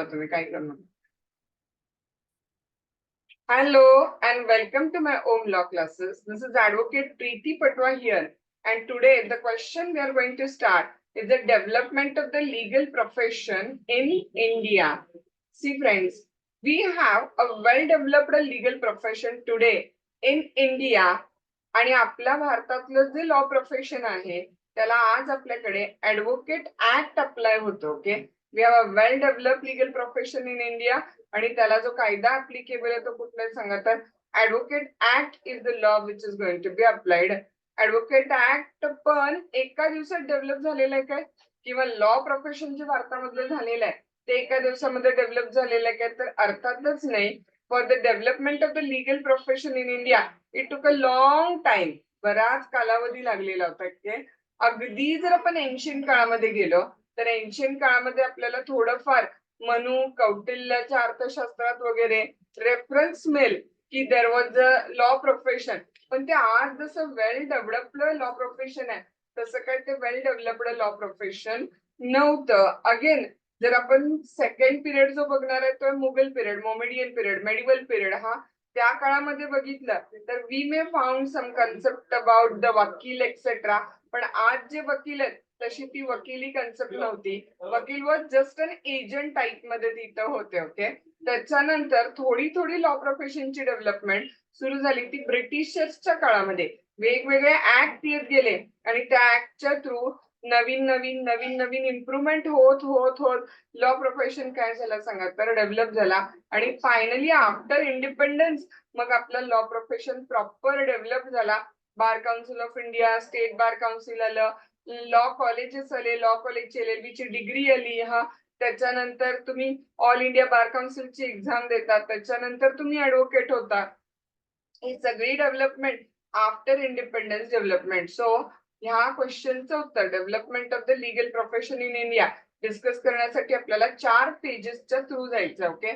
तुम्ही काय करणार. Hello and welcome to my own law classes. This is Advocate Preeti Patwa here. And today the question we are going to start is the development of the legal profession in India. See friends, we have a well-developed legal profession today in India. आणि आपल्या भारतातलं जे law profession आहे त्याला आज आपल्याकडे advocate act apply होतो. Okay, we have a well develop legal profession in India. आणि त्याला जो कायदा ऍप्लिकेबल आहे तो कुठला सांगा तर advocate act is the law which is going to be applied. Advocate act पण एका दिवसात डेव्हलप झालेलं आहे काय, किंवा लॉ प्रोफेशन जे भारतामधलं झालेलं आहे ते एका दिवसामध्ये डेव्हलप झालेलं आहे काय, तर अर्थातच नाही. For the development of the legal profession in India it took a long time. बराच कालावधी लागलेला होता. अगदी जर आपण एन्शियंट काळामध्ये गेलो तर एन्शियंट काळामध्ये आपल्याला थोडंफार मनु कौटिल्याच्या अर्थशास्त्रात वगैरे रेफरन्स मिळेल की there was a law profession. पण ते आज जसं वेल डेव्हलप्ड लॉ प्रोफेशन आहे तसं काय ते वेल डेव्हलप्ड लॉ प्रोफेशन नव्हतं. अगेन जर आपण सेकंड पिरियड जो बघणार आहे तो Mughal period, Mohammedan period, medieval period, हा त्या काळामध्ये बघितलं तर we may found some concept about the vakil etcetera. पण आज जे वकील आहेत तशी ती वकिली कन्सेप्ट नव्हती. Vakil was just an agent type मध्ये तिथं होते. ओके, त्याच्यानंतर थोडी थोडी लॉ प्रोफेशनची डेव्हलपमेंट सुरू झाली ती ब्रिटिशर्सच्या काळामध्ये. वेगवेगळे ऍक्ट येत गेले आणि त्या ऍक्टच्या थ्रू नवीन नवीन नवीन नवीन इम्प्रुव्हमेंट होत होत होत लॉ प्रोफेशन काय झालं सांगा तर डेव्हलप झाला. आणि फायनली आफ्टर इंडिपेंडन्स मग आपलं लॉ प्रोफेशन प्रॉपर डेव्हलप झाला. बार council of India, state bar council आलं, लॉ कॉलेजेस आले, लॉ कॉलेजची LLB ची डिग्री आली. हा त्याच्यानंतर तुम्ही ऑल इंडिया बार काउन्सिलची एक्झाम देतात, त्याच्यानंतर तुम्ही ऍडव्होकेट होता. ही सगळी development after independence development. So ह्या क्वेश्चनचं उत्तर development of the legal profession in India discuss करण्यासाठी आपल्याला 4 पेजेसच्या थ्रू जायचं. Okay,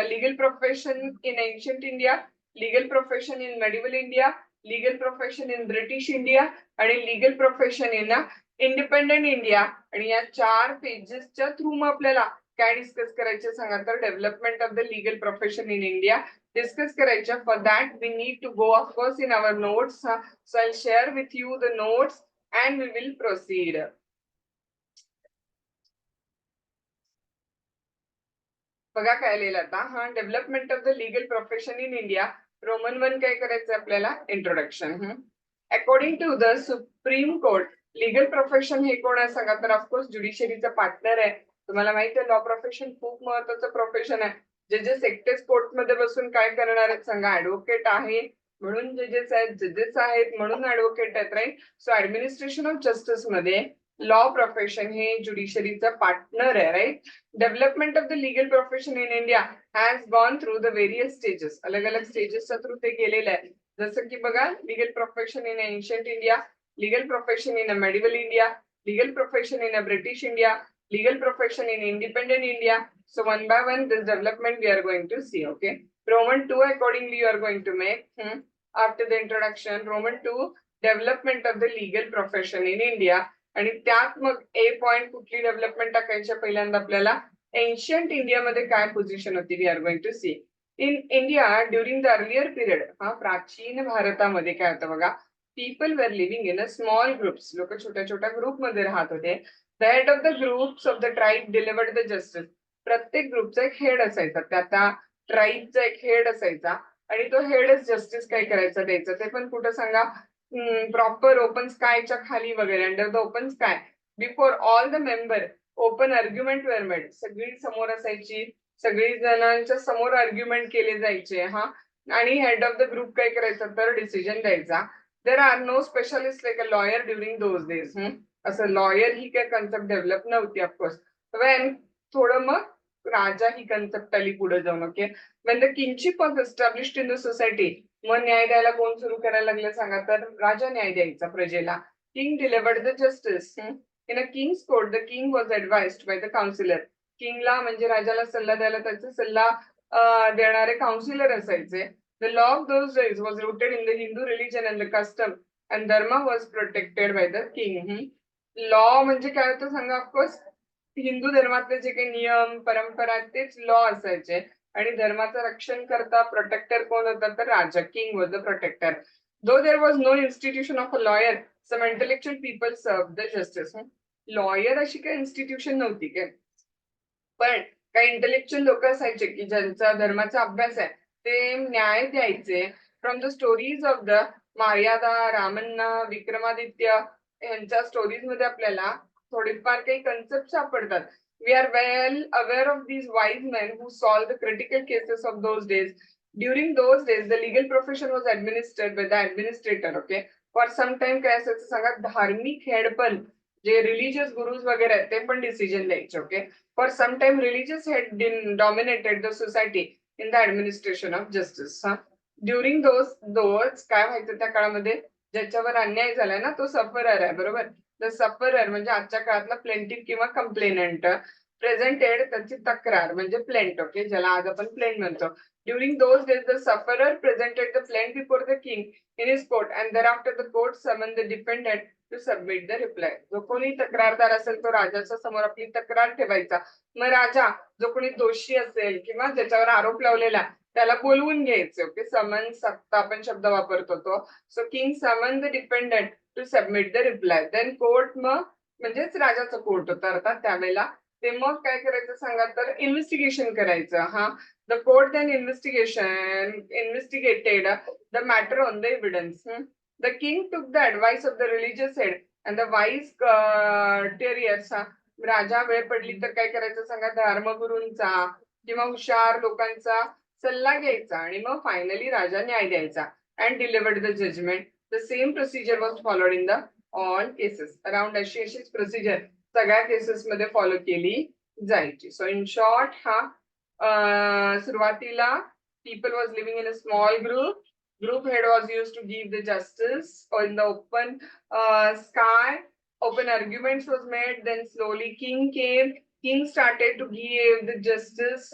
legal profession in ancient India, legal profession in medieval India, legal profession in British India आणि legal profession in independent India. आणि या 4 पेजेसच्या through मग आपल्याला काय discuss करायचे सांगा तर development of the legal profession in India discuss करायच्या. For that we need to go of course in our notes. So I share with you the notes and we will proceed. बघा काय लिहिलं आता. हा, development of the legal profession in India. Roman 1 काय करायचं आपल्याला introduction. According to the supreme Court legal profession हे कोण आहे सांगा तर ऑफकोर्स ज्युडिशरीचा पार्टनर आहे. तुम्हाला माहिती आहे लॉ प्रोफेशन खूप महत्वाचं प्रोफेशन आहे. जजेस एकटेच कोर्टमध्ये बसून काय करणार आहेत सांगा, ऍडव्होकेट आहे म्हणून जजेस आहेत, जजेस आहेत म्हणून ऍडव्होकेट आहेत, right. So administration of justice मध्ये लॉ प्रोफेशन हे ज्युडिशरीचा पार्टनर आहे, right. Development of the legal profession in India has gone through the various stages. अलग अलग स्टेजेसच्या थ्रू ते गेलेलं आहे. जसं की बघा, legal profession in ancient India, legal profession in medieval India, legal profession in British India, legal profession in independent India. So one by one this development we are going to see. Okay, Roman 2 accordingly you are going to make after the introduction. Roman 2 development of the legal profession in India. आणि त्यात मग A point कुठली development टाकायच्या पहिल्यांदा आपल्याला ancient India मध्ये काय position होती we are going to see. In India during the earlier period, हा प्राचीन भारतामध्ये काय होतं बघा, people were living in a small groups. लोक छोट्या छोट्या ग्रुप मध्ये राहत होते. The head of the groups of the tribe delivered the justice. प्रत्येक ग्रुपचा एक हेड असायचा, त्या ट्राईबचा एक हेड असायचा आणि तो हेडच जस्टिस काय करायचा द्यायचा. ते पण कुठं सांगा, प्रॉपर ओपन स्कायच्या खाली वगैरे, under the open sky. Before all the member open argument were made. सगळी समोर असायची, सगळी जणांच्या समोर आर्ग्युमेंट केले जायचे. हा, आणि हेड ऑफ द ग्रुप काय करायचा तर डिसिजन द्यायचा. There are no specialist like a lawyer during those days. असं लॉयर ही काय कन्सेप्ट डेव्हलप नव्हती. ऑफकोर्स वेन थोडं मग राजा ही कन्सेप्ट आली पुढे जाऊन. Okay, when the kingship was established in the society, मग न्याय द्यायला कोण सुरू करायला लागलं सांगा तर राजा न्याय द्यायचा प्रजेला. King delivered the justice. In a king's court the king was advised by the councillor. किंगला म्हणजे राजाला सल्ला द्यायला त्याचा सल्ला देणारे काउन्सिलर असायचे. The law of those days was rooted in the Hindu religion and the custom and dharma was protected by the king. Law म्हणजे काय होतं सांगा, ऑफकोर्स हिंदू धर्मातले जे काही नियम परंपरा तेच लॉ असायचे आणि धर्माचं रक्षण करता प्रोटेक्टर कोण होता तर राजा, king was the protector. Though there was no institution of a lawyer, some intellectual people serve the justice. Lawyer अशी काही इन्स्टिट्यूशन नव्हती काय, पण काही इंटेलेक्च्युअल लोक असायचे की ज्यांचा धर्माचा अभ्यास आहे ते न्याय द्यायचे. From the stories of the Maryada, Ramanna, Vikramaditya यांच्या स्टोरीज मध्ये आपल्याला थोडेफार काही कन्सेप्ट सापडतात. We are well aware of these wise men who solve the critical cases of those days. During those days the legal profession was administered by the administrator. Okay, for some time काय असायचं सांगा, धार्मिक head पण जे religious gurus वगैरे आहेत ते पण डिसिजन द्यायचे. Okay, for some time religious had dominated the society in the administration of justice. During those काय व्हायचं त्या काळामध्ये, ज्याच्यावर अन्याय झालाय ना तो सफरर आहे, बरोबर. द सफरर म्हणजे आजच्या काळातला प्लेंटिफ किंवा कंप्लेनंट. प्रेझेंटेड त्याची तक्रार म्हणजे प्लेंट. ओके, ज्याला आज आपण प्लेंट म्हणतो. During those days the sufferer presented the plaint before the king in his court and thereafter the court summoned the defendant to submit the reply. जो कोणी तक्रारदार असेल तो राजाच्या समोर आपली तक्रार ठेवायचा. मग राजा जो कोणी दोषी असेल किंवा ज्याच्यावर आरोप लावलेला त्याला बोलवून घ्यायचे. ओके, समन सत्ता आपण शब्द वापरतो तो. So king summon the dependent to submit the reply. Then court, मग म्हणजेच राजाचं कोर्ट होतं अर्थात त्यावेळेला. ते मग काय करायचं सांगा तर इन्व्हेस्टिगेशन करायचं. हा, the court then investigated the matter on the evidence. The king took the advice of the religious head and the wise courtiers. राजा वेळ पडली तर काय करायचं सांगा, धर्मगुरूंचा किंवा हुशार लोकांचा सल्ला घ्यायचा आणि मग फायनली राजा न्याय द्यायचा. And delivered the judgement. The same procedure was followed in the all cases. Around अशीच प्रोसिजर सगळ्या केसेस मध्ये फॉलो केली जायची. सो इन शॉर्ट, हा सुरुवातीला people was living in a small group. Group head was used to give the justice or in the open sky. Open arguments was made. Then slowly king came. King started to give the justice.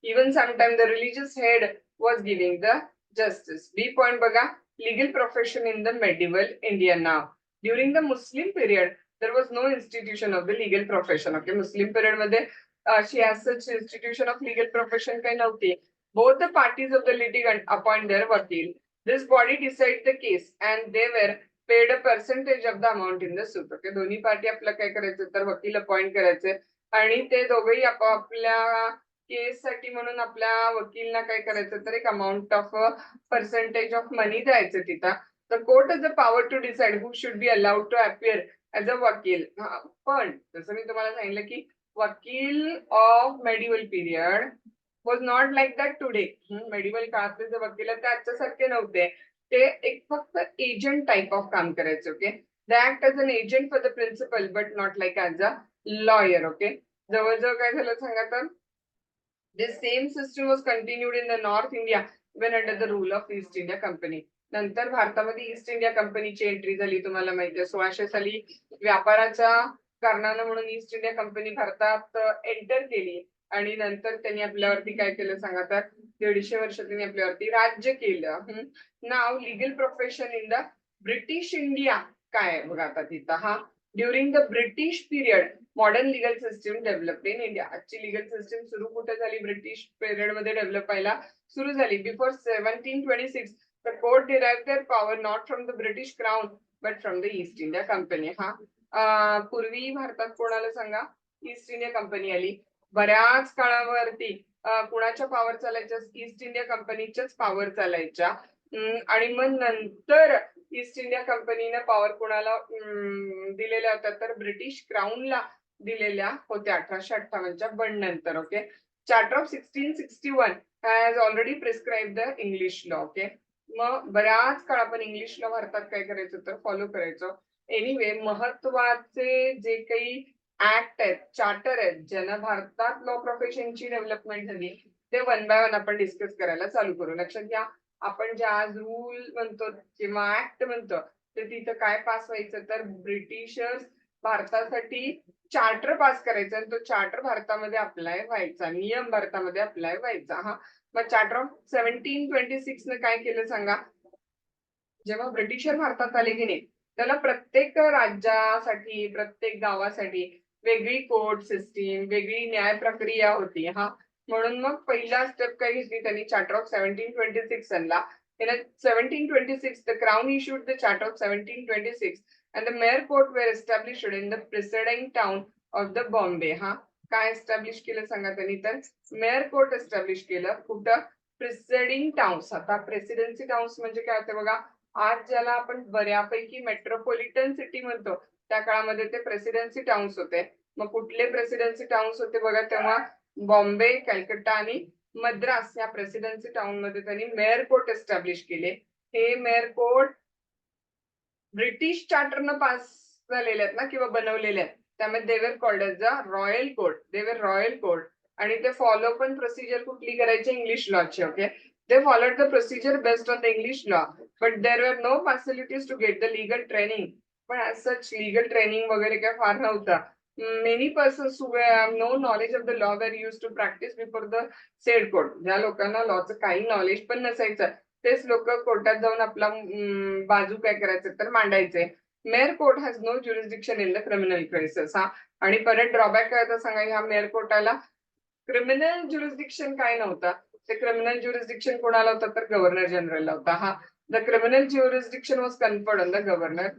Even sometimes the religious head was giving the justice. B point baga, legal profession in the medieval India now. During the Muslim period, there was no institution of the legal profession. Okay, Muslim period मध्ये अशी as such institution of legal profession काही नव्हती. Both the parties of the litigant appoint their vakil. This body decides the case and they were paid a percentage of the amount in the suit. Okay, दोन्ही party आपलं काय करायचं तर वकील appoint करायचे आणि ते दोघेही आपापल्या केस साठी म्हणून आपल्या वकीलना काय करायचं तर एक amount of percentage of money द्यायचं तिथं. The court is the power to decide who should be allowed to appear as a vakil. पण जसं मी तुम्हाला सांगितलं की vakil of medieval period was not like that today. Medieval काळातले जे वकील आहेत ते आजच्यासारखे नव्हते. ते एक फक्त एजंट टाइप ऑफ काम करायचे. Okay, they act as an agent for the principal but not like as a lawyer. Okay, जवळजवळ काय झालं सांगा तर this same system was continued in the North India even under the rule of East India Company. नंतर भारतामध्ये east India कंपनीची entry झाली. तुम्हाला माहिती आहे 1600 साली व्यापाराच्या कारणानं म्हणून ईस्ट इंडिया कंपनी भारतात एंटर केली आणि नंतर त्यांनी आपल्यावरती काय केलं सांगा तर 150 वर्ष त्यांनी आपल्यावरती राज्य केलं. नाव legal profession in the British India काय बघा आता तिथं. हा, during the British period modern legal system develop in India. आजची लिगल सिस्टम सुरू कुठे झाली, ब्रिटिश पिरियड मध्ये डेव्हलप व्हायला सुरू झाली. Before 1726 the court derive their power not from the British crown but from the East India company. हा, पूर्वी भारतात कोणाला सांगा ईस्ट इंडिया कंपनी आली. बऱ्याच काळावरती कुणाच्या पॉवर चालायच्या, ईस्ट इंडिया कंपनीच्याच पॉवर चालायच्या. आणि मग नंतर ईस्ट इंडिया कंपनीने पॉवर कुणाला दिलेल्या होत्या तर ब्रिटिश क्राऊनला दिलेल्या होत्या 1858च्या बंड नंतर. Okay, charter of 1661 has already prescribe the English law. Okay, मग बऱ्याच काळ आपण इंग्लिश लॉ भारतात काय करायचो तर फॉलो करायचो. एनिवे, महत्वाचे जे काही ऍक्ट आहेत, चार्टर आहेत, ज्यांना भारतात लॉ प्रोफेशनची डेव्हलपमेंट झाली ते वन बाय वन आपण डिस्कस करायला चालू करू. लक्षात घ्या, आपण जे आज रूल म्हणतो किंवा ऍक्ट म्हणतो ते तिथं काय पास व्हायचं तर ब्रिटिशर्स भारतासाठी चार्टर पास करायचा आणि तो चार्टर भारतामध्ये अप्लाय व्हायचा, नियम भारतामध्ये अप्लाय व्हायचा. हा, मग चार्टर ऑफ 1726 ने काय केलं सांगा, जेव्हा ब्रिटिशर भारतात आले की नाही त्याला प्रत्येक राज्यासाठी प्रत्येक गावासाठी वेगळी कोर्ट सिस्टीम, वेगळी न्याय प्रक्रिया होती हा. म्हणून मग पहिला स्टेप काय घेतली त्यांनी, चार्टर ऑफ 1726 आणला. In 1726, the Crown issued the Charter of 1726 and the Mayor Court were established in the presiding town of the Bombay. हा काय एस्टॅब्लिश केलं सांगा त्यांनी, तर मेयर कोर्ट एस्टॅब्लिश केलं. कुठं? Presiding towns. आता प्रेसिडेन्सी टाउन्स म्हणजे काय होते बघा, आज ज्याला आपण बऱ्यापैकी मेट्रोपॉलिटन सिटी म्हणतो, त्या काळामध्ये ते प्रेसिडेन्सी टाउन्स होते. मग कुठले प्रेसिडेन्सी टाउन्स होते बघा तेव्हा, बॉम्बे, कलकत्ता आणि मद्रास या प्रेसिडेन्सी टाउन मध्ये त्यांनी मेयर कोर्ट एस्टॅब्लिश केले. हे मेयर कोर्ट ब्रिटिश चार्टरनं पास झालेले आहेत ना, किंवा बनवलेले आहेत. त्यामुळे they were called as the royal court. They were royal court. आणि ते फॉलो पण प्रोसिजर कुठली करायची, इंग्लिश लॉची. Okay, they followed the procedure based on the English law, but there were no facilities to get the legal training. पण as such legal training वगैरे काय फार नव्हता. Many persons who have no knowledge of the law were used to practice before the said court. ज्या लोकांना लॉचं काही knowledge पण नसायचं, तेच लोक कोर्टात जाऊन आपला बाजू काय करायचं तर मांडायचे. Mayor court has no jurisdiction in the criminal cases. हा, आणि परत ड्रॉबॅक काय होता सांगा, ह्या मेयर कोर्टाला क्रिमिनल ज्युरिस्डिक्शन काय नव्हता. ते क्रिमिनल ज्युरिस्डिक्शन कोणाला होता, तर गव्हर्नर जनरलला होता. हा, the criminal jurisdiction was conferred on the governor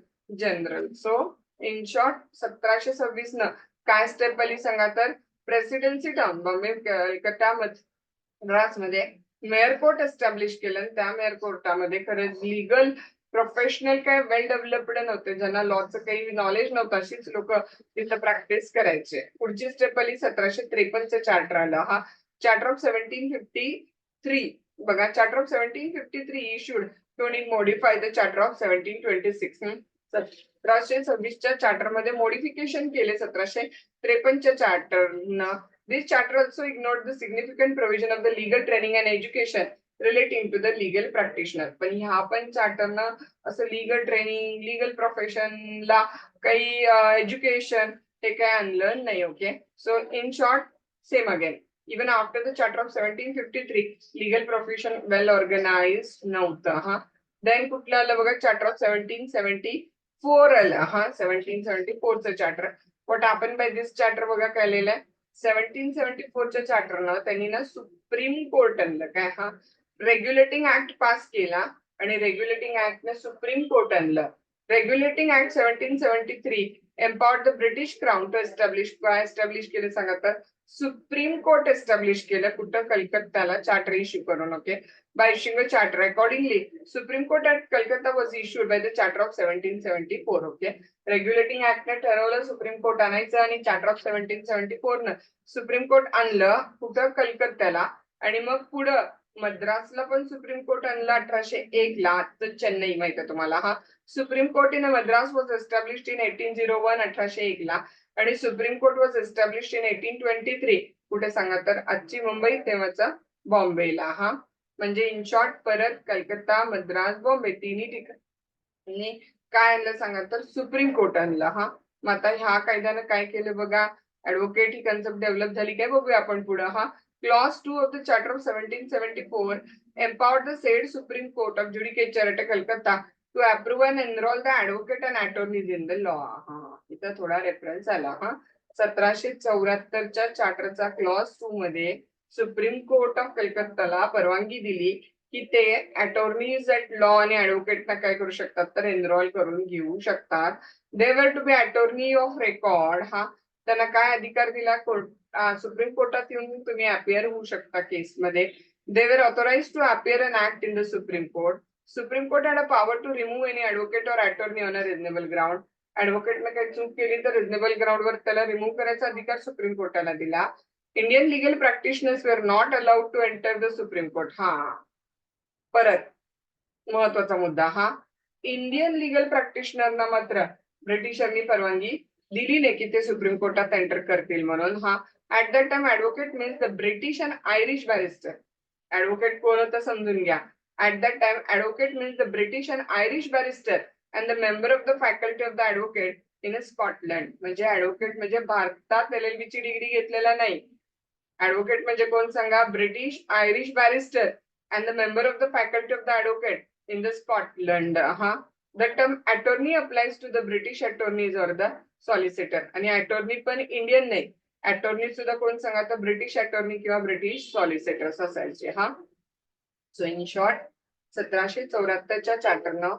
general. So in short 1726 न काय स्टेप आली सांगा, तर प्रेसिडेन्सी टाउन बॉम्बे, कलकत्ता, मद्रास मध्ये मेयर कोर्ट एस्टॅब्लिश केलं. त्या मेयर कोर्टामध्ये खरंच लिगल प्रोफेशनल काय वेल डेव्हलप्ड नव्हते, ज्यांना लॉचं काही नॉलेज नव्हतं, अशीच लोक तिथं प्रॅक्टिस करायचे. पुढची स्टेप आली 1753 चार्टर आलं. हा, चार्टर ऑफ 1753 बघा, charter of 1753 issued to modify the charter of 1726. 1726च्या चार्टर मध्ये मॉडिफिकेशन केले 1753च्या चार्टरनं. This charter also ignored the significant provision of the legal training and education relating to the legal practitioner. पण ह्या पण चार्टरनं असं लीगल ट्रेनिंग, लीगल प्रोफेशनला काही education हे काय आणलं नाही. Okay, so in short same again, even after the charter of 1753 legal profession well organised नव्हतं. हा, देन कुठलं आलं बघा, चार्टर ऑफ 1774 आलं. हा, 1774चं charter. What happen by this charter बघा काय लिहिलं आहे, 1774च्या चार्टरनं त्यांनी ना सुप्रीम कोर्ट आणलं. काय, हा, रेग्युलेटिंग ऍक्ट पास केला आणि रेग्युलेटिंग ऍक्ट ने सुप्रीम कोर्ट आणलं. Regulating act 1773 empowered the British Crown to establish, काय एस्टॅब्लिश केलं सांगा, तर सुप्रीम कोर्ट एस्टॅब्लिश केलं. कुठं? कलकत्त्याला, चार्टर इश्यू करून. Okay, by issuing a charter. Accordingly Supreme Court at Calcutta was issued by the charter of 1774. Okay, regulating ऍक्टने ठरवलं सुप्रीम कोर्ट आणायचं आणि चार्टर ऑफ 1774 न सुप्रीम कोर्ट आणलं. कुठं? कलकत्त्याला. आणि मग पुढं मद्रासला पण सुप्रीम कोर्ट आणलं 1801 ला. तर चेन्नई माहित आहे तुम्हाला. हा, supreme court in Madras was established in 1801, 1801 ला. आणि supreme court was established in 1823 कुठे सांगा, तर आजची मुंबई, तेव्हाचा बॉम्बेला. हा, म्हणजे इन शॉर्ट परत कलकत्ता, मद्रास, बॉम्बे तिन्ही ठिकाणी काय आणलं सांगा, तर सुप्रीम कोर्ट आणलं. हा, मग आता ह्या कायद्यानं काय केलं बघा, ऍडव्होकेट ही कन्सेप्ट डेव्हलप झाली काय बघूया आपण पुढे. हा, clause 2 of the charter of 1774 empowered the said Supreme Court of Judicature at Calcutta to approve and enroll the advocate and attorneys in the law. हा, इथं थोडा रेफरन्स आला. हा, 1774च्या चार्टरचा क्लॉज 2 मध्ये सुप्रीम कोर्ट ऑफ कलकत्ताला परवानगी दिली की ते अटॉर्नीज ऍट लॉ आणि ऍडव्होकेटना काय करू शकतात, तर एनरोल करून घेऊ शकतात. They were to be attorney of record. हा, त्यांना काय अधिकार दिला, कोर्ट सुप्रीम कोर्टात येऊन तुम्ही अपियर होऊ शकता केसमध्ये. They were authorized to appear and act in the Supreme Court. Supreme Court had a power to remove any advocate or attorney on a reasonable ground. Advocate ने काही चूक केली तर रिजनेबल ग्राउंड वर त्याला रिमूव्ह करायचा अधिकार सुप्रीम कोर्टाला दिला. Indian legal practitioners were not allowed to enter the supreme court. हा, परत महत्वाचा मुद्दा. हा, इंडियन लीगल प्रॅक्टिशनरना मात्र ब्रिटिशांनी परवानगी दिली नाही की ते सुप्रीम कोर्टात एंटर करतील म्हणून. हा, at that time advocate means the British and Irish barrister. Advocate कोण होतं समजून घ्या. At that time advocate means the British and Irish barrister and the member of the faculty of the advocate in Scotland. म्हणजे advocate म्हणजे भारतात LLB ची degree घेतलेला नाही. ऍडव्होकेट म्हणजे कोण सांगा, British Irish barrister and the member of the faculty of the advocate in the Scotland. हा, the term attorney applies to the British attorneys or the solicitor. आणि अटॉर्नी पण इंडियन नाही, अटॉर्नी सुद्धा कोण सांगा, तर ब्रिटिश अटॉर्नी किंवा British solicitors असायचे. हा, सो इन शॉर्ट 1774च्या चार्टरनं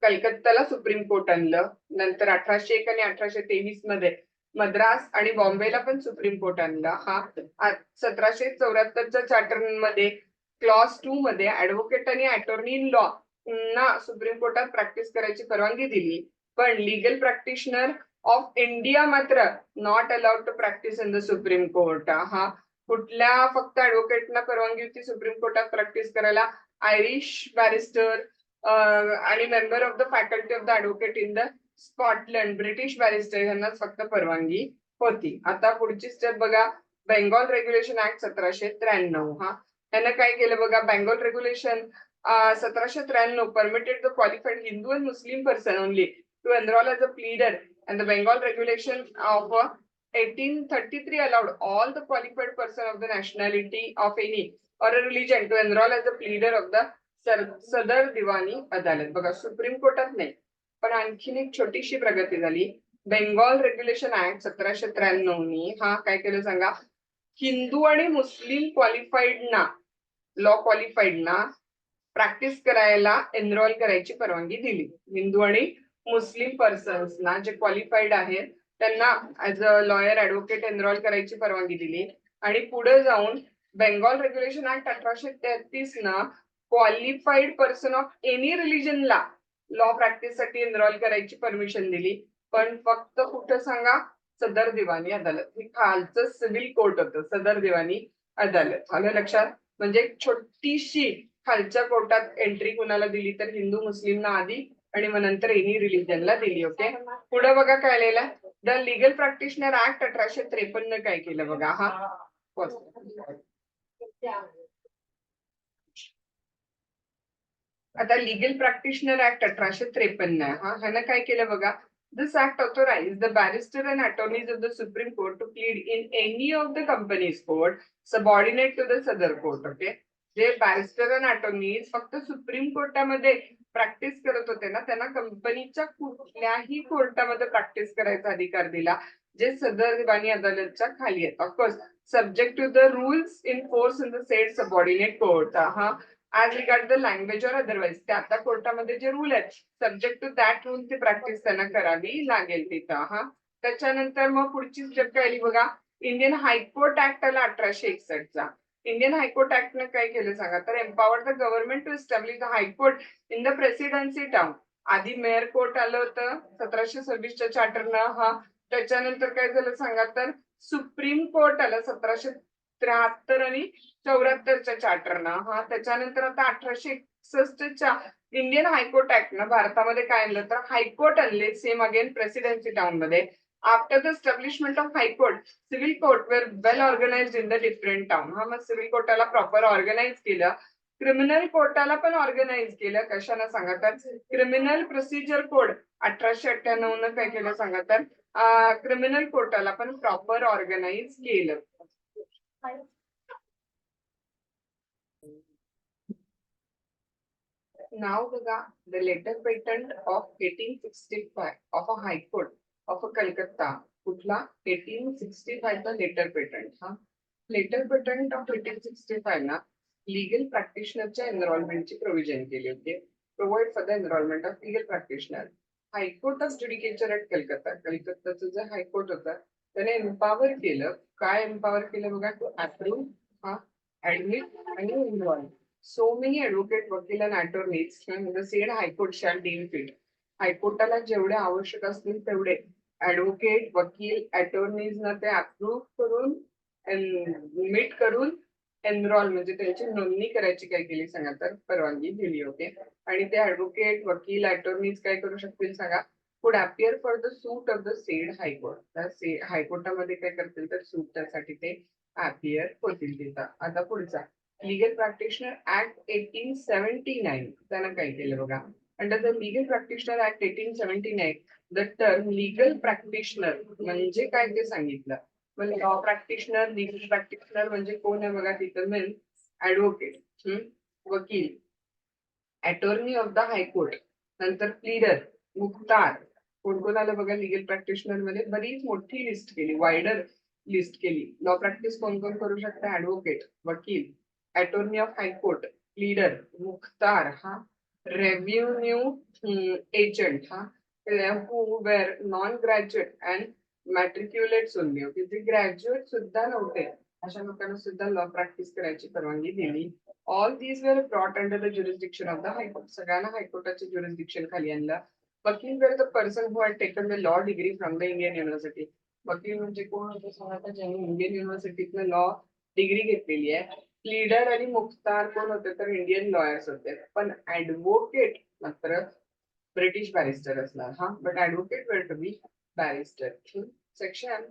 कलकत्ताला सुप्रीम कोर्ट आणलं. नंतर 1801 आणि 1823 मध्ये मद्रास आणि बॉम्बेला पण सुप्रीम कोर्ट आणलं. हा, 1774च्या चार्टर मध्ये क्लॉज 2 मध्ये ऍडव्होकेट आणि अटॉर्नी इन लॉ ना सुप्रीम कोर्टात प्रॅक्टिस करायची परवानगी दिली. पण लिगल प्रॅक्टिशनर ऑफ इंडिया मात्र not allowed to practice in the supreme court. हा, कुठल्या फक्त ऍडव्होकेटना परवानगी होती सुप्रीम कोर्टात प्रॅक्टिस करायला? आयरिश बॅरिस्टर आणि member of the faculty of the advocate in the Scotland, British barrister यांनाच फक्त परवानगी होती. आता पुढची स्टेप बघा, बेंगॉल रेग्युलेशन ऍक्ट 1793. हा, त्यानं काय केलं बघा, Bengal regulation 1793 permitted the qualified Hindu and Muslim person only to enroll as a pleader, and the Bengal regulation of 1833 allowed all the qualified person of the nationality of any or a religion to enroll as a pleader of the सदर दिवाणी अदालत. बघा, supreme कोर्टात नाही, पण आणखीन एक छोटीशी प्रगती झाली. बेंगॉल रेग्युलेशन ऍक्ट 1793 हा काय केलं सांगा, हिंदू आणि मुस्लिम क्वालिफाईड लॉ क्वालिफाईडना प्रॅक्टिस करायला एनरोल करायची परवानगी दिली. हिंदू आणि मुस्लिम पर्सन्सना जे क्वालिफाईड आहेत त्यांना as a lawyer advocate enrol करायची परवानगी दिली. आणि पुढे जाऊन बेंगॉल रेग्युलेशन ऍक्ट 1833 ना क्वालिफाईड पर्सन ऑफ एनी रिलिजनला लॉ प्रॅक्टिस साठी एनरोल करायची परमिशन दिली. पण फक्त कुठं सांगा, सदर दिवाणी अदालत. हे खालचं सिव्हिल कोर्ट होतं, सदर दिवाणी अदालत. आलं लक्षात? म्हणजे एक छोटीशी खालच्या कोर्टात एंट्री कुणाला दिली, तर हिंदू मुस्लिमना आधी आणि मग नंतर एनी रिलिजनला दिली. ओके, पुढे बघा काय लिहिलं, द लिगल प्रॅक्टिशनर ऍक्ट 1853 काय केलं बघा. हा, आता लिगल प्रॅक्टिशनर ऍक्ट 1853 हा, ह्यानं काय केलं बघा, this act authorise the barrister and attorneys of the supreme Court to plead in any of the company's court subordinate to the Sadar court. Okay, जे बॅरिस्टर अँड अटॉर्नीज फक्त सुप्रीम कोर्टामध्ये प्रॅक्टिस करत होते ना, त्यांना कंपनीच्या कुठल्याही कोर्टामध्ये प्रॅक्टिस करायचा अधिकार दिला, जे सदर दिवाणी अदालतच्या खाली आहेत. Of course subject to the rules in force in the said subordinate court. हा, as regard the language or otherwise, त्या आता कोर्टामध्ये जे रूल आहेत सब्जेक्ट टू दॅट रूल ती प्रॅक्टिस त्यांना करावी लागेल तिथं. हा, त्याच्यानंतर मग पुढची स्टेप काय आली बघा, इंडियन हायकोर्ट ऍक्ट आला 1861चा. इंडियन हायकोर्ट ऍक्ट ने काय केलं सांगा, तर empower the government to establish the high court in the presidency town. आधी मेयर कोर्ट आलं होतं 1726च्या चार्टरनं. हा, त्याच्यानंतर काय झालं सांगा, तर सुप्रीम कोर्ट आलं 1773 आणि 74च्या चार्टरनं. हा, त्याच्यानंतर आता 1861च्या इंडियन हायकोर्ट ऍक्ट ना भारतामध्ये काय आणलं, तर हायकोर्ट आणले सेम अगेन प्रेसिडेन्सी टाउन मध्ये. After the establishment of high court, civil court were well organised in the different town. हा, मग सिव्हिल कोर्टाला प्रॉपर ऑर्गनाइज केलं. क्रिमिनल कोर्टाला पण ऑर्गनाइज केलं. कशाला सांगा, तर क्रिमिनल प्रोसिजर कोड 1898 न काय केलं सांगा, तर क्रिमिनल कोर्टाला पण प्रॉपर ऑर्गनाइज केलं. Now the letter patent of 1865 of a High Court of a Calcutta. कुठला? 1865 चा लेटर पेटंट. हा, लेटर पेटंट ऑफ 1865 ना लीगल प्रॅक्टिशनरच्या एनरोलमेंटची प्रोव्हिजन केली होती. Provide for the enrolment of legal practitioner. High court of judicature at Calcutta, कलकत्ताचं जे हायकोर्ट होतं त्याने एम्पॉवर केलं. काय एम्पॉवर केलं बघा, टू अप्रूव्ह, हा, ऍडमिट आणि इन्व्हॉल्व so many advocate, वकील and attorneys the said high court shall deem fit. हायकोर्टाला जेवढे आवश्यक असतील तेवढे ऍडव्होकेट, वकील, अटॉर्नीज ना ते अप्रूव्ह करून मीट करून एनरोल म्हणजे त्यांची नोंदणी करायची काय केली सांगा, तर परवानगी दिली होती. आणि ते ऍडव्होकेट, वकील, अटॉर्नीज काय करू शकतील सांगा, could appear for the suit of the said high court. हायकोर्टामध्ये काय करतील तर सूट त्यासाठी ते अपियर होतील तिथं. आता पुढचा लीगल प्रॅक्टिशनर ऍक्ट 1879 त्यानं काय केलं बघा. Under the legal practitioner act 1879 the term legal practitioner म्हणजे काय ते सांगितलं. म्हणजे लॉ प्रॅक्टिशनर, लीगल प्रॅक्टिशनर म्हणजे कोण आहे बघा तिथं, मीन्स ऍडव्होकेट, वकील, अटॉर्नी ऑफ द हायकोर्ट, नंतर प्लीडर, मुख्तार, कोण कोण आलं बघा लिगल प्रॅक्टिशनर मध्ये बरीच मोठी लिस्ट केली, वायडर लिस्ट केली. लॉ प्रॅक्टिस कोण कोण करू शकता? ऍडव्होकेट, वकील, attorney of high court, leader, Mukhtar, हा रेव्हेन्यू एजंट, हा who were non-graduate and matriculates only. Okay, जे ग्रॅज्युएट सुद्धा नव्हते अशा लोकांना सुद्धा लॉ प्रॅक्टिस करायची परवानगी दिली. All these were brought under the jurisdiction of the high court. सगळ्यांना हायकोर्टाच्या ज्युरिस्डिक्शन खाली आणलं. Vakil were the person who had taken the law degree from the Indian university. वकील म्हणजे कोण होते सांगा, ज्यांनी इंडियन युनिव्हर्सिटीतनं लॉ डिग्री घेतलेली आहे. लीडर आणि मुख्तार कोण होते तर इंडियन लॉयर्स होते. पण ऍडव्होकेट मात्र ब्रिटिश बॅरिस्टर असणार. हा, but advocate were to be barrister. Section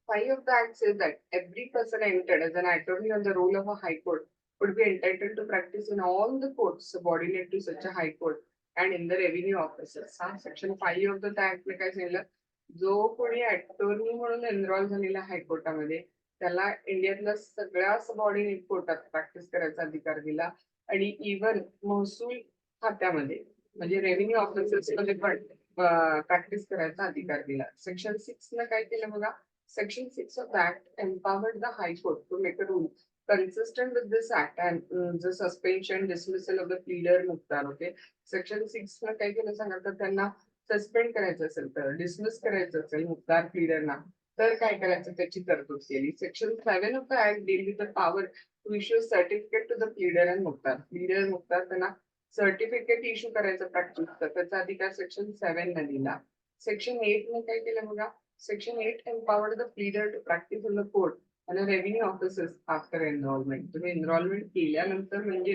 5 of the Act says that every person entered as an attorney on the roll of a high court would be entitled to practice in all the courts subordinate to such a high court and in the revenue offices. हा, section 5 of the Act ने काय सांगितलं, जो कोणी attorney म्हणून enrol झालेला हायकोर्टामध्ये त्याला इंडियातल्या सगळ्या सबऑर्डिनेट कोर्टात प्रॅक्टिस करायचा अधिकार दिला. आणि इव्हन महसूल खात्यामध्ये म्हणजे रेव्हेन्यू ऑफिसर्स मध्ये पण प्रॅक्टिस करायचा अधिकार दिला. सेक्शन 6 न काय केलं बघा, Section 6 of the Act empowered the High Court to make a rule consistent with this Act and the suspension, dismissal of the pleader Mukhtar. Okay, Section 6 ला काय केलं सांगा, तर त्यांना सस्पेंड करायचं असेल तर, डिसमिस करायचं असेल मुख्तार प्लीडरना, तर काय करायचं त्याची तरतूद केली. Section 7 of the Act deal with the power to issue certificate to the pleader and Mukhtar. Pleader Mukhtar त्यांना सर्टिफिकेट इश्यू करायचं प्रॅक्टिस, त्याचा अधिकार सेक्शन 7 ने दिला. सेक्शन 8 ने काय केलं बघा, Section 8 empowered the pleader to practice in the court and the revenue officers after enrollment. तुम्ही एनरोलमेंट केल्यानंतर म्हणजे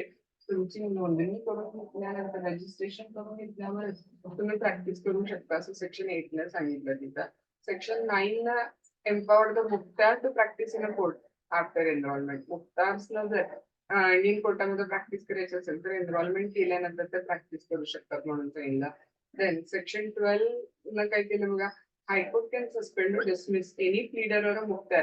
तुमची नोंदणी करून घेतल्यानंतर, रजिस्ट्रेशन करून घेतल्यावर तुम्ही प्रॅक्टिस करू शकता असं सेक्शन 8 ने सांगितलं तिथं. सेक्शन 9 ना empowered the Mukhtar to practice in a court after enrollment. मुख्तार्सला जर इंडियन कोर्टामध्ये प्रॅक्टिस करायची असेल तर एनरोलमेंट केल्यानंतर ते प्रॅक्टिस करू शकतात म्हणून सांगितलं. देन सेक्शन 12 न काय केलं बघा, High Court can suspend or dismiss any pleader or a mukhtar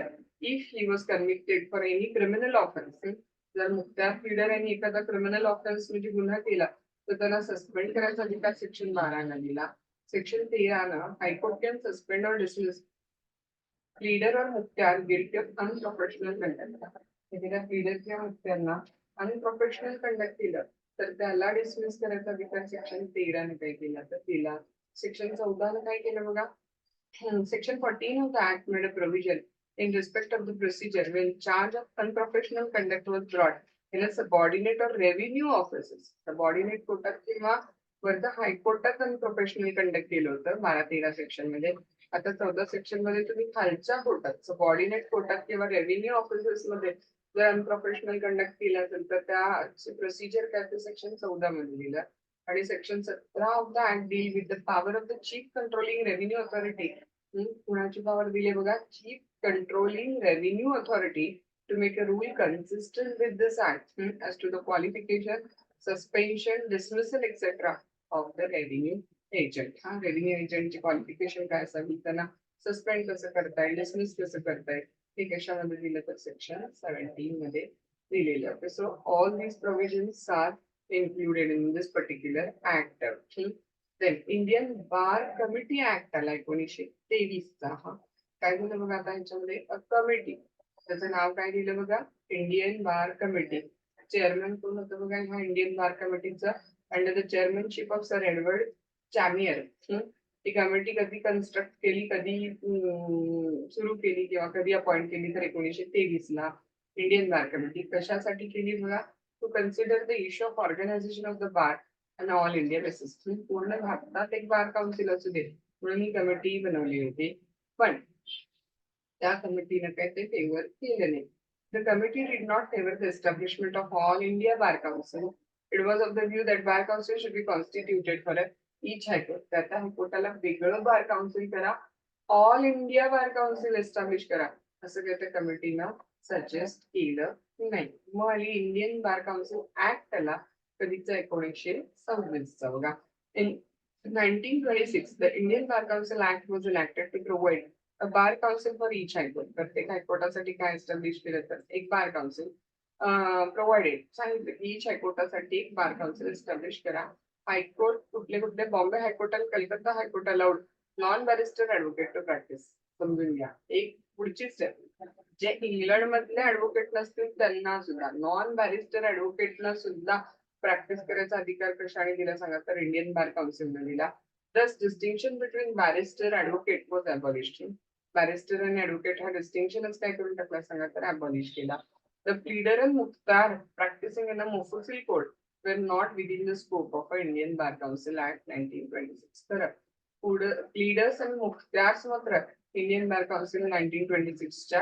if he was convicted for any criminal offense. जर मुख्तार प्लीडर यांनी एखादा क्रिमिनल ऑफेन्स म्हणजे गुन्हा केला तर त्याला सस्पेंड करायचा अधिकार सेक्शन 12 ने दिला. सेक्शन 13 न हायकोर्ट कॅन सस्पेंड और डिसमिस प्लीडर और Mukhtar guilty of unprofessional conduct. एखाद्या प्लीडर किंवा मुख्तारना अनप्रोफेशनल कंडक्ट केलं तर त्याला डिसमिस करायचा अधिकार सेक्शन 13 ने काय केला तर दिला. सेक्शन 14 ने काय केलं बघा, Section 14 of the Act made a provision in respect of the procedure when charge of unprofessional conduct was brought in a subordinate or revenue offices. Subordinate कोर्टात किंवा वर्धा हायकोर्टात अनप्रोफेशनल कंडक्ट केलं होतं 12-13 सेक्शन मध्ये. आता 14 सेक्शन मध्ये तुम्ही खालच्या कोर्टात, सबऑर्डिनेट कोर्टात किंवा रेव्हेन्यू ऑफिसेस मध्ये जर अनप्रोफेशनल कंडक्ट केलं असेल तर त्याचे प्रोसिजर काय ते सेक्शन 14 मध्ये दिलं. आणि section 17 of the act deal with the power of the chief controlling revenue authority. कुणाची पॉवर दिली बघा, chief controlling revenue authority to make a rule consistent with this act as to the qualification, suspension, dismissal etcetera of the revenue agent. हा, revenue एजंटची qualification काय असावी, त्यांना suspend कसं करताय, डिसमिस कसं करताय, हे कशामध्ये दिलं तर सेक्शन 17 मध्ये दिलेलं. Okay, so all these provisions are included in this particular act. Then Indian Bar Committee Act आला 1923 चा. हा, काय झालं बघा आता ह्याच्यामध्ये कमिटी, त्याचं नाव काय दिलं बघा, इंडियन बार कमिटी. चेअरमन कोण होतं बघा ह्या इंडियन बार कमिटीचं, under the chairmanship of Sir Edward Chamier. ती कमिटी कधी कन्स्ट्रक्ट केली, कधी सुरू केली किंवा कधी अपॉइंट केली तर 1923 ला इंडियन बार कमिटी. कशासाठी केली बघा, to consider the issue of organization of the bar on all India basis. पूर्ण भारतात एक बार काउन्सिल असू दे म्हणून ही कमिटी बनवली होती, पण त्या कमिटीने काय ते फेवर केलं नाही. The committee did not favor the establishment of all India Bar Council. It was of the view that Bar Council should be constituted for each high court. त्या हायकोर्टाला वेगळं बार काउन्सिल करा, ऑल इंडिया बार council establish करा असं काय त्या कमिटीनं suggest केलं नाही. मग आली इंडियन बार काउन्सिल ऍक्ट आला कधीचा 1926 चा बघा. In 1926 the Indian bar council act was enacted to provide a bar council for each high court. प्रत्येक हायकोर्टासाठी काय एस्टॅब्लिश केलं तर एक बार काउन्सिल प्रोव्हाइडेड, सांगितलं की इच हायकोर्टासाठी एक बार काउन्सिल एस्टॅब्लिश करा. हायकोर्ट कुठले कुठले, बॉम्बे हायकोर्ट आणि Calcutta high court allowed non barrister advocate to practice. समजून घ्या. एक पुढची स्टेप, जे इंग्लंड मधले ऍडव्होकेट नसतील त्यांना सुद्धा, नॉन बॅरिस्टर ऍडव्होकेटना सुद्धा प्रॅक्टिस करायचा अधिकार कशाने दिला सांगा, तर इंडियन बार काउन्सिलने दिला. Thus, distinction between barrister advocate was abolished. Barrister आणि ऍडव्होकेट हा डिस्टिंक्शनच काय करून टाकला सांगा, तर अबॉलिश केला. The pleader and mukhtar practising in a mofussil court were not within the scope of a Indian Bar Council Act 1926. तर प्लीडर्स आणि मुख्तार्स मात्र इंडियन बार काउन्सिल 1926 च्या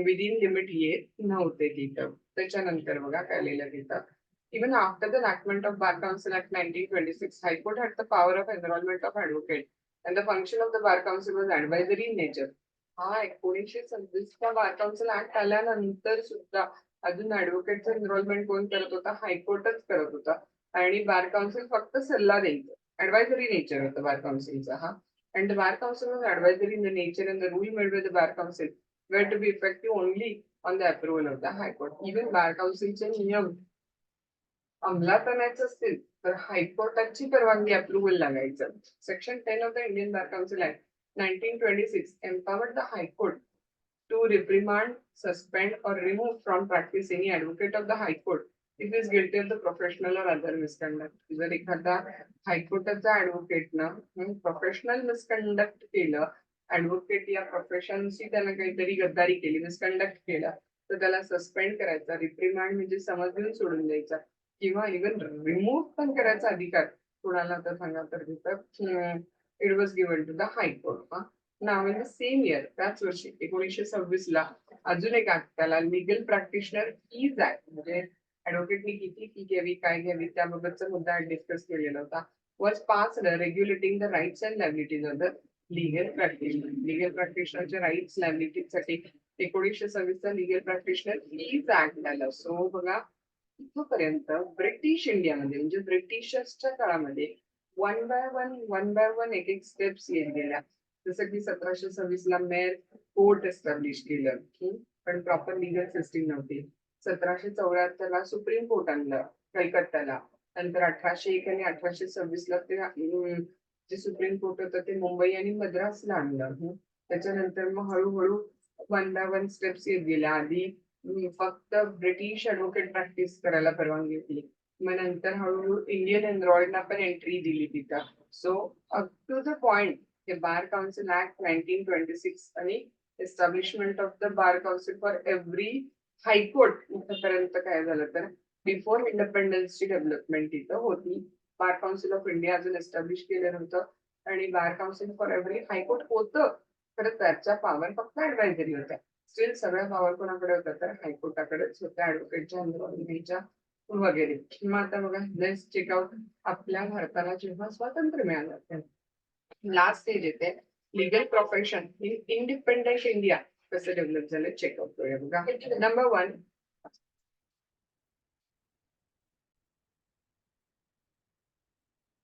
विदिन लिमिट येत नव्हते तिथं. त्याच्यानंतर बघा काय लिहिलं तिथं, even after the enactment of Bar Council Act 1926, High Court had the power of enrollment of advocate, and the function of the Bar Council was advisory in nature. हा 1926 चा बार काउन्सिल ऍक्ट आल्यानंतर सुद्धा अजून ऍडव्होकेटचं एनरोलमेंट कोण करत होता, हायकोर्टच करत होता. आणि बार काउन्सिल फक्त सल्ला द्यायचं, ऍडवायझरी नेचर होतं बार काउन्सिलचा हा. And the Bar Council was advisory in the nature, and the rule made by the Bar Council were to be effective only on the approval of the High Court. Even Bar Councilचे नियम अंमलात आणायचं असतील तर हायकोर्टाची परवानगी approval लागायचं. Section 10 of the Indian bar council act 1926 empowered the High Court to reprimand, suspend, or remove from practice any advocate of the High Court if he is guilty of the professional or other misconduct. जर एखादा हायकोर्टाचा ऍडव्होकेटनं professional misconduct केलं, advocate या प्रोफेशनशी त्यानं काहीतरी गद्दारी केली, misconduct केला, तर त्याला सस्पेंड करायचा, रिप्रिमांड म्हणजे समजून सोडून द्यायचा, किंवा इव्हन रिमूव्ह पण करायचा अधिकार कोणाला तर सांगा, तर तिथं it was given to the high court. नाव इन द सेम इयर, त्याच वर्षी 1926 ला अजून एक ऍक्ट, त्याला लिगल प्रॅक्टिशनर फीज ऍक्ट, म्हणजे ऍडव्होकेटनी किती फी घ्यावी, काय घ्यावी त्याबाबतचा मुद्दा डिस्कस केलेला होता. Was passed regulating the rights and liabilities of the legal practitioner. Legal प्रॅक्टिशनरच्या राईट्स लायबिलिटीजसाठी 1926 चा लिगल प्रॅक्टिशनर फीज ऍक्ट झाला. सो बघा, इथपर्यंत ब्रिटिश इंडियामध्ये म्हणजे ब्रिटिशर्सच्या काळामध्ये वन बाय वन एक एक स्टेप्स येत गेल्या. जसं की 1726 ला मेयर कोर्ट एस्टॅब्लिश केलं, पण प्रॉपर लिगल सिस्टीम नव्हती. 1774 ला सुप्रीम कोर्ट आणलं कलकत्त्याला. नंतर 1801 आणि 1826 ला ते जे सुप्रीम कोर्ट होतं ते मुंबई आणि मद्रासला आणलं. त्याच्यानंतर मग हळूहळू वन बाय वन स्टेप्स येत गेल्या. आधी फक्त ब्रिटिश ऍडव्होकेट प्रॅक्टिस करायला परवानगी दिली, मग नंतर हळूहळू इंडियन एनरॉयडना पण एंट्री दिली तिथं. So up to the point the Bar Council Act 1926 आणि establishment of the bar council for every high court इथपर्यंत काय झालं, तर बिफोर इंडिपेंडन्सची डेव्हलपमेंट इथं होती. बार काउन्सिल ऑफ इंडिया अजून एस्टॅब्लिश केलं नव्हतं, आणि bar council for every high court होतं, तर त्याच्या पॉवर फक्त ऍडवायझरी होत्या. स्टील सगळ्या पॉवर कोणाकडे होत्या, तर हायकोर्टाकडेच होत्या, ऍडव्होकेटच्या एनरोलमेंटच्या वगैरे. मग आता बघा, लेट्स चेकआउट आपल्या भारताला जेव्हा स्वातंत्र्य मिळालं, लास्ट स्टेज येते legal profession in independent India कसं डेव्हलप झालं चेकआउट करूया. बघा, नंबर 1,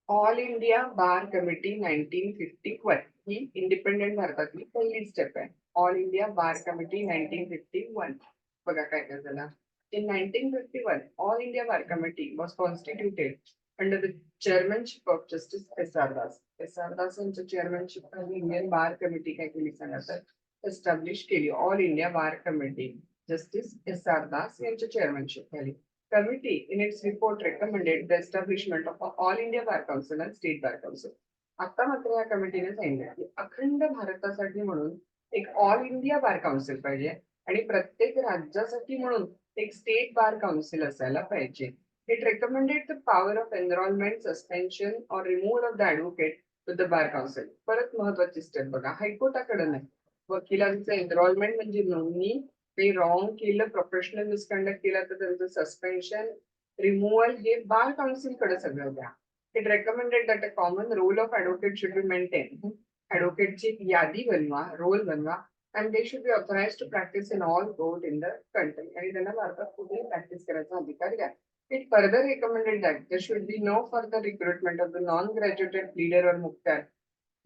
ऑल इंडिया बार कमिटी 1951 ही इंडिपेंडंट भारतातली पहिली स्टेप आहे. ऑल इंडिया बार कमिटी 1951. बघा काय काय झालं. In 1951, All India Bar Committee was constituted under the chairmanship of Justice S.R. Das. S.R. Das यांच्या chairmanship खाली इंडियन बार कमिटी काय केली सांगा, तर एस्टॅब्लिश केली. ऑल इंडिया बार कमिटी जस्टिस S.R. Das यांच्या chairmanship खाली. Committee in its report recommended the establishment of All India Bar Council and State Bar Council. आता मात्र या कमिटीने सांगितलं की अखंड भारतासाठी म्हणून एक ऑल इंडिया बार काउन्सिल पाहिजे, आणि प्रत्येक राज्यासाठी म्हणून एक स्टेट बार काउन्सिल असायला पाहिजे. It recommended the power of enrolment, suspension और removal of the advocate to the bar council. परत महत्वाची स्टेप बघा, हायकोर्टाकडे नाही, वकिलांचं एनरोलमेंट म्हणजे नोंदणी, ते रॉंग केलं, प्रोफेशनल मिसकंडक्ट केला तर त्यांचं सस्पेन्शन, रिमूव्हल हे बार काउन्सिल कडे सगळं द्या. It recommended that a common roll of advocate should be maintain. ऍडव्होकेटची यादी बनवा, रोल बनवा, and they should be authorized to practice in all court in the country. आणि त्यांना भारतात कुठेही प्रॅक्टिस करायचा अधिकार द्या. It further recommended that there should be no further recruitment of the non-graduated pleader or Mukhtar.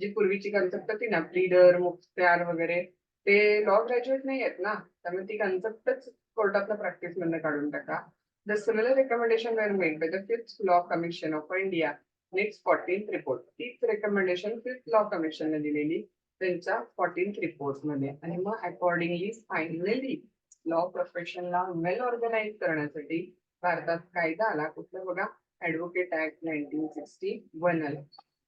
जी पूर्वीची कन्सेप्ट होती ना, प्लीडर, मुख्तार वगैरे, ते लॉ ग्रॅज्युएट नाही आहेत ना, त्यामुळे ती कन्सेप्टच कोर्टातल्या प्रॅक्टिस मधनं काढून टाका. The similar recommendation were made by the Fifth Law Commission of India in its 14th report. तीच recommendation Fifth Law Commission ने दिलेली त्यांच्या 14th report मध्ये. आणि मग accordingly finally law profession ला well organize करण्यासाठी भारतात कायदा आला. कुठला बघा, Advocate Act 1961 आला.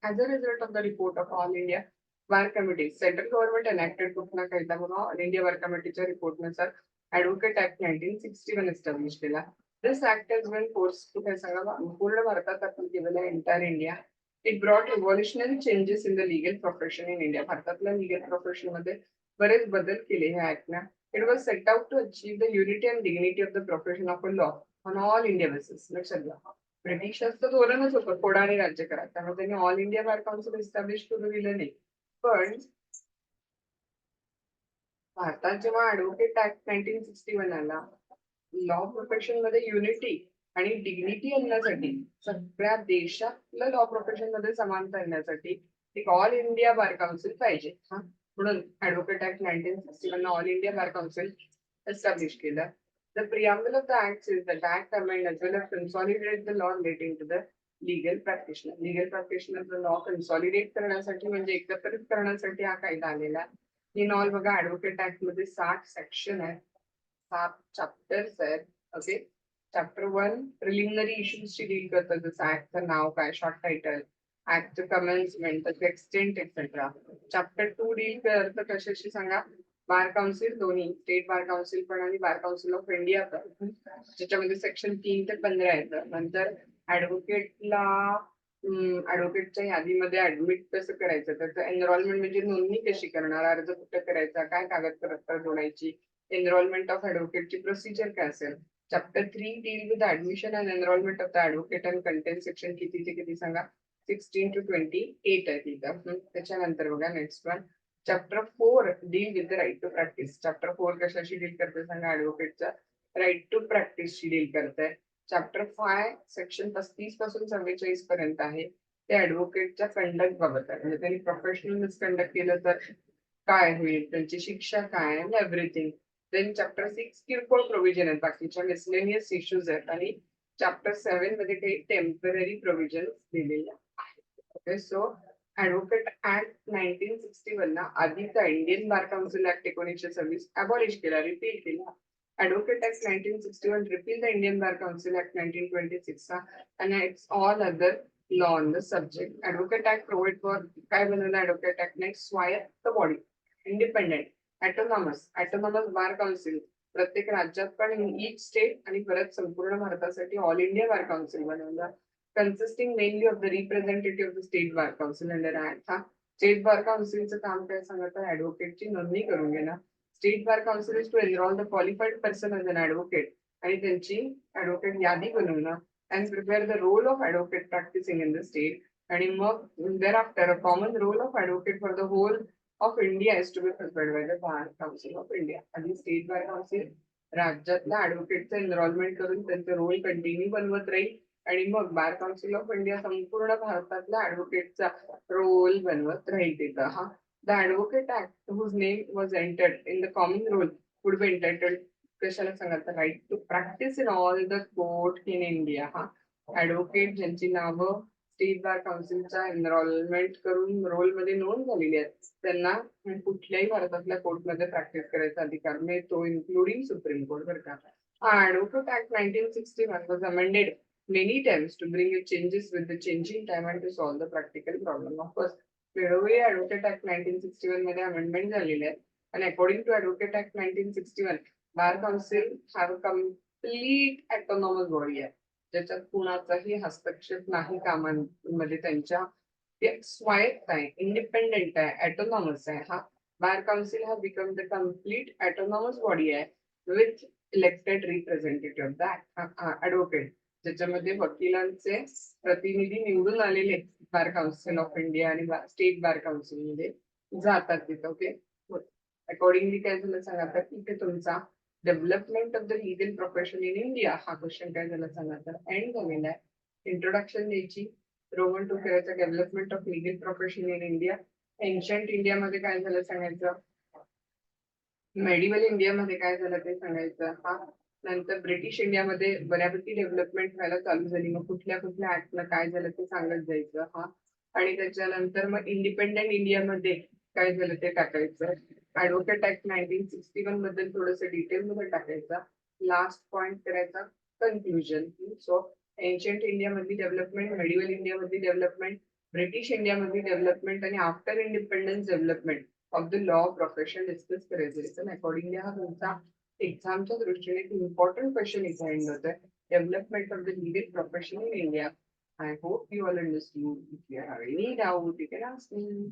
As a result of the report of All India Bar Committee, central government enacted कुठला कायदा बघा, All India Bar Committeeच्या report नुसार Advocate Act 1961 establish केला. This act has been forced to पूर्ण भारतात applicable आहे entire India. It brought revolutionary changes in the legal profession in India. भारतातल्या legal profession मध्ये बरेच बदल केले ह्या act ना. It was set out to achieve the unity and dignity of the profession of a law on all India basis. लक्षात घ्या. ब्रिटिशांचं धोरणच होतं फोडा आणि राज्य करा. त्यामुळे त्यांनी ऑल इंडिया बार काउन्सिल एस्टॅब्लिश करून दिलं नाही. पण भारतात जेव्हा ऍडव्होकेट ऍक्ट 1961 आला, लॉ प्रोफेशन मध्ये युनिटी आणि डिग्निटी आणण्यासाठी, सगळ्या देशातलं लॉ प्रोफेशन मध्ये समानता आणण्यासाठी एक ऑल इंडिया बार काउन्सिल पाहिजे. म्हणून ऍडव्होकेट ऍक्ट 1961 ऑल इंडिया बार काउन्सिल एस्टॅब्लिश केलं. The preamble of the act says that the act amend as well as consolidate the law relating to the legal practitioner. Legal practitioner the law consolidate करण्यासाठी म्हणजे एकत्रित करण्यासाठी हा कायदा आलेला. In all बघा advocate act मध्ये 60 सेक्शन आहे, 7 चॅप्टर्स आहेत. ओके, चॅप्टर 1 प्रिलिमिनरी इश्यूज ची डील करतं, जसं ऍक्टचं नाव काय, शॉर्ट टायटल, ऍक्टचं कमेन्समेंट, त्याचं एक्सटेंट एक्सेट्रा. चॅप्टर 2 डील करतं कशाशी सांगा, बार काउन्सिल दोन्ही, स्टेट बार काउन्सिल पण आणि बार काउन्सिल ऑफ इंडिया पण, ज्याच्यामध्ये सेक्शन 3 ते 15 येतं. नंतर ऍडव्होकेटला ऍडव्होकेटच्या यादीमध्ये ऍडमिट कसं करायचं, त्याचं एनरोलमेंट म्हणजे नोंदणी कशी करणार, अर्ज कुठं करायचा, काय कागदपत्र जोडायची, एनरोलमेंट ऑफ ऍडव्होकेटची प्रोसिजर काय असेल. Chapter 3 deal with admission and enrolment of the advocate and content section किती ते किती सांगा, 16 to 28 आहे तिथं. त्याच्यानंतर बघा next one, chapter 4 deal with the right to practice. Chapter 4 कशाशी डील करते सांगा, ऍडव्होकेटचा राईट टू प्रॅक्टिसशी डील करते. चॅप्टर 5 सेक्शन 35 पासून 44 पर्यंत आहे, ते ऍडव्होकेटच्या कंडक्ट बाबत आहे. म्हणजे त्यांनी प्रोफेशनल मिसकंडक्ट केलं तर काय होईल, त्यांची शिक्षा काय आणि एव्हरीथिंग. देन चॅप्टर 6 किरकोळ प्रोव्हिजन आहेत, बाकीच्या मिसलेनियस इश्यूज आहेत. आणि चॅप्टर 7 मध्ये काही टेम्पररी प्रोव्हिजन दिलेले आहेत. ओके, सो ऍडव्होकेट ऍक्ट 1961 ना आधीचा Indian bar council act 1926 abolish केला, रिपील केला. Advocate Act 1961 repealed the Indian Bar Council Act 1926 and it's all other law on the subject. Advocate Act provide for काय बनवलं Advocate Act next स्वायत्त body, independent, autonomous bar council प्रत्येक राज्यात पण in each state आणि परत संपूर्ण भारतासाठी ऑल इंडिया बार काउन्सिल बनवलं, consisting mainly of the representative of the state bar council under act. हा स्टेट बार काउन्सिलचं काम काय सांगतं, ऍडव्होकेटची नोंदणी करून घेणं. State Bar Council is to enroll the qualified person as an advocate आणि त्यांची ऍडव्होकेट यादी बनवणं and prepare the role of advocate practicing in the state. आणि मग thereafter a common role of advocate for the whole of India is to be prepared by the Bar Council of India. आणि state bar council राज्यातल्या ऍडव्होकेटचं enrolment करून त्यांचे role continue बनवत राहील आणि मग बार काउन्सिल ऑफ इंडिया संपूर्ण भारतातल्या ऍडव्होकेटचा रोल बनवत राहील तिथं. हा The Advocate Act, whose name was entered in the common role, would be entitled कशाला सांगत right to practice in all the court in India. हा ऍडव्होकेट ज्यांची नावं स्टेट बार काउन्सिलच्या एनरोलमेंट करून रोल मध्ये नोंद झालेली आहेत, त्यांना कुठल्याही भारतातल्या कोर्टमध्ये प्रॅक्टिस करायचा अधिकार मिळतो, इन्क्लुडिंग सुप्रीम कोर्ट. बरं का, Advocate Act 1961 was amended many times to bring in changes with the changing time and to solve the practical problem. Of course, वेळोवेळी ऍडव्होकेट ऍक्ट 1961 मध्ये अमेंडमेंट झालेले आहेत. आणि according to advocate act 1961 bar council have complete autonomous body आहे, ज्याच्यात कुणाचाही हस्तक्षेप नाही कामांमध्ये. त्यांच्या स्वायत्त आहे, इंडिपेंडेंट आहे, ऑटोनॉमस आहे. हा बार काउन्सिल हा become the complete autonomous body आहे with elected representative the advocate, ज्याच्यामध्ये वकिलांचे प्रतिनिधी निवडून आलेले बार काउन्सिल ऑफ इंडिया आणि स्टेट बार काउन्सिल मध्ये जातात तिथं. ओके, अकॉर्डिंगली काय झालं सांगा, तर इथे तुमचा development of the legal profession in India हा क्वेश्चन काय झाला सांगा, तर एंड झालेला आहे. इंट्रोडक्शन द्यायची, रोमन टू करायचं, development of legal profession in India. Ancient इंडियामध्ये काय झालं सांगायचं, मेडिवल इंडियामध्ये काय झालं ते सांगायचं. हा नंतर ब्रिटिश इंडियामध्ये बऱ्यापैकी डेव्हलपमेंट व्हायला चालू झाली. मग कुठल्या कुठल्या ऍक्टनं काय झालं ते सांगत जायचं. हा. आणि त्याच्यानंतर मग इंडिपेंडंट इंडियामध्ये काय झालं ते टाकायचं. ऍडव्होकेट ऍक्ट 1961 बद्दल थोडस डिटेलमध्ये टाकायचा. लास्ट पॉइंट करायचा कन्क्लुजन. सो एन्शियंट इंडियामधली डेव्हलपमेंट, मेडिवल इंडियामधली डेव्हलपमेंट, ब्रिटिश इंडियामधली डेव्हलपमेंट आणि after independence development of the law profession discuss करायचं. अकॉर्डिंगली हा तुमचा एक्झामच्या दृष्टीने एक इम्पॉर्टंट क्वेश्चन इथे एंड होत आहे. Development of the legal profession in India. I hope you all understood. If you have any doubt, you can ask me.